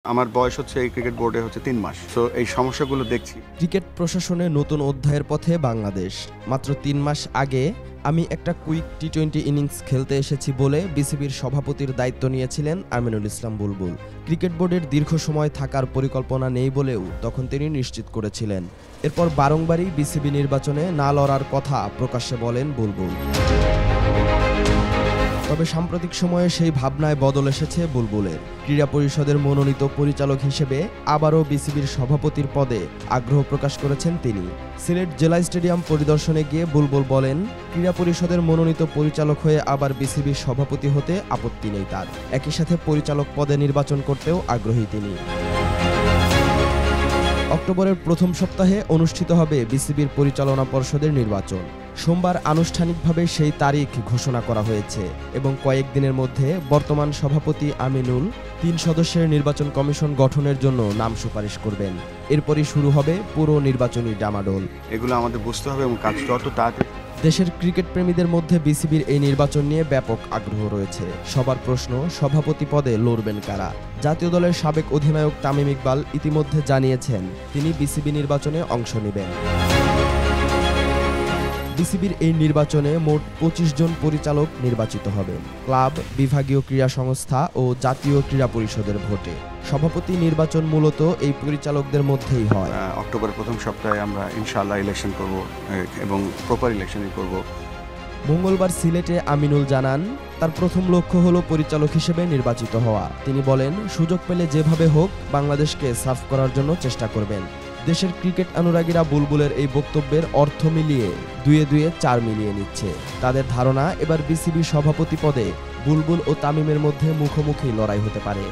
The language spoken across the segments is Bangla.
আমার বয়স হচ্ছে এই ক্রিকেট বোর্ডে হচ্ছে ৩ মাস। সো এই সমস্যাগুলো দেখছি। ক্রিকেট প্রশাসনে নতুন অধ্যায়ের পথে বাংলাদেশ। মাত্র ৩ মাস আগে আমি একটা কুইক টি-20 ইনিংস খেলতে এসেছি বলে বিসিবির সভাপতির দায়িত্ব নিয়েছিলেন আমিনুল ইসলাম বুলবুল। ক্রিকেট বোর্ডের দীর্ঘ সময় থাকার পরিকল্পনা নেই বলেও তখন তিনি নিশ্চিত করেছিলেন। এরপর বারংবারই বিসিবি নির্বাচনে না লড়ার কথা প্রকাশ্যে বলেন বুলবুল। তবে সাম্প্রতিক সময়ে সেই ভাবনায় বদল এসেছে বুলবুলের। ক্রীড়া পরিষদের মনোনীত পরিচালক হিসেবে আবারও বিসিবির সভাপতির পদে আগ্রহ প্রকাশ করেছেন তিনি। সিলেট জেলা স্টেডিয়াম পরিদর্শনে গিয়ে বুলবুল বলেন, ক্রীড়া পরিষদের মনোনীত পরিচালক হয়ে আবার বিসিবির সভাপতি হতে আপত্তি নেই তার। একই সাথে পরিচালক পদে নির্বাচন করতেও আগ্রহী তিনি। অক্টোবরের প্রথম সপ্তাহে অনুষ্ঠিত হবে বিসিবির পরিচালনা পর্ষদের নির্বাচন। সোমবার আনুষ্ঠানিকভাবে সেই তারিখ ঘোষণা করা হয়েছে এবং কয়েকদিনের মধ্যে বর্তমান সভাপতি আমিনুল ৩ সদস্যের নির্বাচন কমিশন গঠনের জন্য নাম সুপারিশ করবেন। এরপরই শুরু হবে পুরো নির্বাচনী ডামাডোল। এগুলো আমাদের বুঝতে হবে এবং কাজ যত তাড়াতাড়ি। দেশের ক্রিকেট প্রেমীদের মধ্যে বিসিবির এই নির্বাচন নিয়ে ব্যাপক আগ্রহ রয়েছে। সবার প্রশ্ন, সভাপতি পদে লড়বেন কারা? জাতীয় দলের সাবেক অধিনায়ক তামিম ইকবাল ইতিমধ্যে জানিয়েছেন তিনি বিসিবি নির্বাচনে অংশ নেবেন। বিসিবির এই নির্বাচনে মোট ২৫ জন পরিচালক নির্বাচিত হবেন ক্লাব, বিভাগীয় ক্রীড়া সংস্থা ও জাতীয় ক্রীড়া পরিষদের ভোটে। সভাপতি নির্বাচন মূলত এই পরিচালকদের মধ্যেই হয়। অক্টোবরের প্রথম সপ্তাহে আমরা ইনশাআল্লাহ ইলেকশন করব এবং প্রপার ইলেকশনই করব। মঙ্গলবার সিলেটে আমিনুল জানান, তার প্রথম লক্ষ্য হলো পরিচালক হিসেবে নির্বাচিত হওয়া। তিনি বলেন, সুযোগ পেলে যেভাবে হোক বাংলাদেশকে সার্ভ করার জন্য চেষ্টা করবেন। দেশের ক্রিকেট অনুরাগীরা বুলবুলের এই বক্তব্যের অর্থ মিলিয়ে দুয়ে দুয়ে ৪ মিলিয়ে নিচ্ছে। তাদের ধারণা, এবার বিসিবি সভাপতি পদে বুলবুল ও তামিমের মধ্যে মুখোমুখি লড়াই হতে পারে।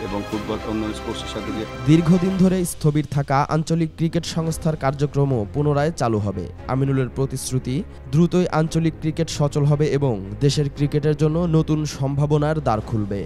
এবং ফুটবল অন্য স্পোর্টসের সাথে দীর্ঘদিন ধরে স্থবির থাকা আঞ্চলিক ক্রিকেট সংস্থার কার্যক্রমও পুনরায় চালু হবে। আমিনুলের প্রতিশ্রুতি, দ্রুতই আঞ্চলিক ক্রিকেট সচল হবে এবং দেশের ক্রিকেটের জন্য নতুন সম্ভাবনার দ্বার খুলবে।